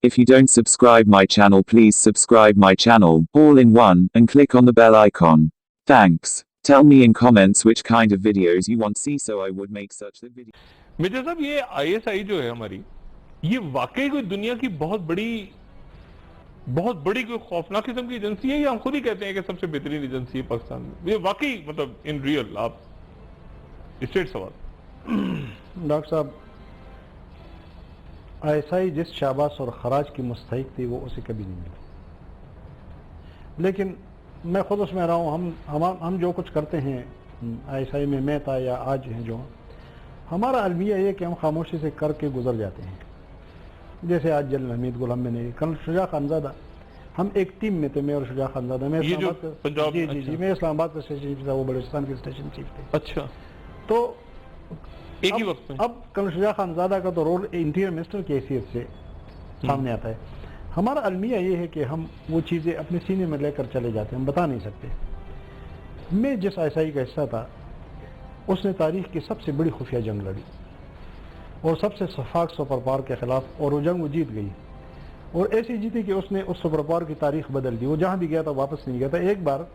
If you don't subscribe my channel, please subscribe my channel, all in one, and click on the bell icon. Thanks. Tell me in comments which kind of videos you want to see so I would make such a video. Mirza साहब, ये ISI जो है हमारी, ये वाकई कोई दुनिया की बहुत बड़ी कोई खौफनाक किस्म की एजेंसी है, या हम खुद ही कहते हैं कि सबसे बेहतरीन एजेंसी है पाकिस्तान में? ये वाकई मतलब इन रियल आप स्ट्रेट सवाल। डॉक्टर साहब, ISI जिस शाबाश और खराज की मुस्तहिक थी वो उसे कभी नहीं मिली, लेकिन मैं खुद उसमें रहा हूँ। हम जो कुछ करते हैं ISI में, मैं था या आज हैं जो, हमारा अलमिया ये कि हम खामोशी से करके गुजर जाते हैं। जैसे आज जनरल हमीद गुल हमने नहीं, कल शुजा खानज़ादा, हम एक टीम में थे, मैं और शुजा खानज़ादा। मैं पंजाब, जी, मैं इस्लामाबाद का स्टेशन चीफ था, वो बलूचिस्तान के स्टेशन चीफ थे। अच्छा, तो एक ही वक्त में अब कल शुजा खानज़ादा का तो रोल इंटीरियर मिनिस्टर की हैसियत से सामने आता है। हमारा अलमिया ये है कि हम वो चीज़ें अपने सीने में लेकर चले जाते हैं, हम बता नहीं सकते। मैं जिस ISI का हिस्सा था, उसने तारीख की सबसे बड़ी खुफिया जंग लड़ी और सबसे सफाक सुपर पावर के खिलाफ, और वो जंग वो जीत गई, और ऐसी जीती कि उसने उस सुपर पावर की तारीख बदल दी। वो जहाँ भी गया था वापस नहीं गया था। एक बार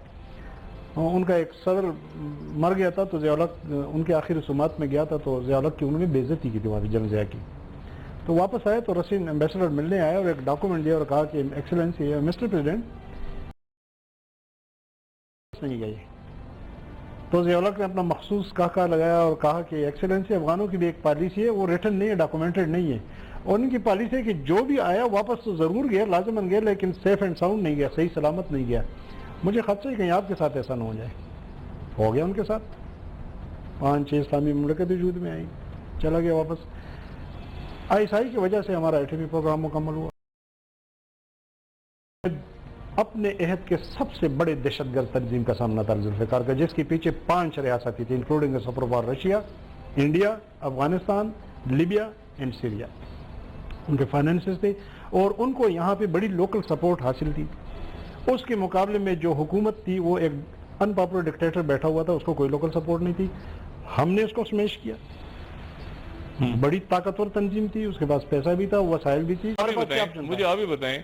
उनका एक सदर मर गया था, तो ज़िया-उल-हक उनके आखिरी रसूमात में गया था, तो ज़िया-उल-हक की उन्होंने बेइज्जती की थी वहाँ पर, जंग ज़िया की। तो वापस आए तो रसीन एम्बेसडर मिलने आया और एक डॉक्यूमेंट दिया और कहा कि एक्सीलेंसी, मिस्टर प्रेसिडेंट नहीं गई। तो ज़िया-उल-हक ने अपना मखसूस काका लगाया और कहा कि एक्सीलेंसी, अफगानों की भी एक पॉलिसी है, वो रिटन नहीं है, डॉक्यूमेंटेड नहीं है, और उनकी पॉलिसी है कि जो भी आया वापस तो ज़रूर गया, लाजमन गया, लेकिन सेफ एंड साउंड नहीं गया, सही सलामत नहीं गया। मुझे खदशा है कहीं आपके साथ ऐसा ना हो जाए। हो गया उनके साथ, 5-6 इस्लामी मुमलकत वजूद में आई, चला गया वापस। ISI की वजह से हमारा एटमी प्रोग्राम मुकम्मल हुआ। अपने अहद के सबसे बड़े दहशतगर्द तंजीम का सामना था जुल्फ़िकार का, जिसके पीछे 5 रियासतें थी, including super power Russia, India, Afghanistan, Libya and Syria. उनके फाइनेंसेस थे और उनको यहाँ पे बड़ी लोकल सपोर्ट हासिल थी। उसके मुकाबले में जो हुकूमत थी वो एक अनपॉपुलर डिक्टेटर बैठा हुआ था, उसको कोई लोकल सपोर्ट नहीं थी। हमने उसको स्मैश किया। बड़ी ताकतवर तंजीम थी, उसके पास पैसा भी था, वसाइल भी थी। मुझे आप ही बताएं,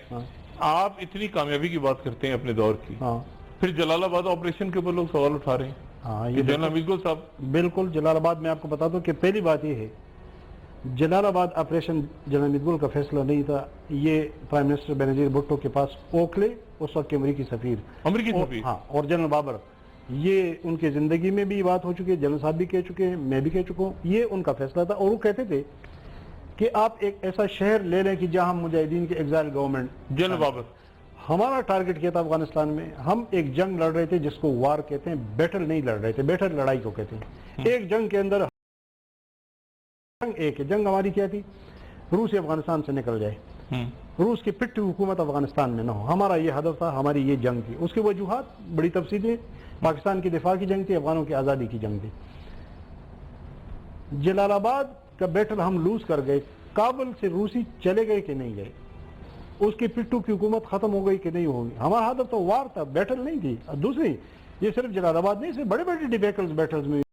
आप इतनी कामयाबी की बात करते हैं अपने दौर की, फिर जलालाबाद ऑपरेशन के ऊपर लोग सवाल उठा रहे हैं। हाँ, ये जनरल हमीद गुल साहब, बिल्कुल। जलालाबाद में आपको बता दूं कि पहली बात ये है, जलालाबाद ऑपरेशन जनरल हमीद गुल का फैसला नहीं था। ये प्राइम मिनिस्टर बेनजीर भुट्टो के पास ओखले, उस वक्त के अमरीकी सफीर, हाँ, और जनरल बाबर, ये उनकी जिंदगी में भी बात हो चुकी है, जनरल साहब भी कह चुके हैं, मैं भी कह चुका हूँ, ये उनका फैसला था। और वो कहते थे कि आप एक ऐसा शहर ले लें कि जहां मुजाहिदीन की एग्जाइल गवर्नमेंट, जनरल बाबर, हमारा टारगेट किया था अफगानिस्तान में। हम एक जंग लड़ रहे थे जिसको वार कहते हैं, बैटल नहीं लड़ रहे थे, बैटल लड़ाई को कहते हैं। एक जंग के अंदर जंग एक है। जंग हमारी क्या थी? रूस अफगानिस्तान से निकल जाए, रूस की पिट्ठी हुकूमत अफगानिस्तान में ना हो, हमारा ये हदफ था, हमारी ये जंग थी। उसकी वजूहात बड़ी तफसीली, पाकिस्तान की दिफा की जंग थी, अफगानों की आज़ादी की जंग थी। जलालाबाद का बैटल हम लूज कर गए। काबुल से रूसी चले गए कि नहीं गए, उसकी पिट्ठू की हुकूमत खत्म हो गई कि नहीं होगी, हमारा हदफ तो वार था, बैटल नहीं थी। दूसरी, ये सिर्फ जलालाबाद नहीं, सिर्फ बड़े बड़े डिबेकल्स बैटल्स में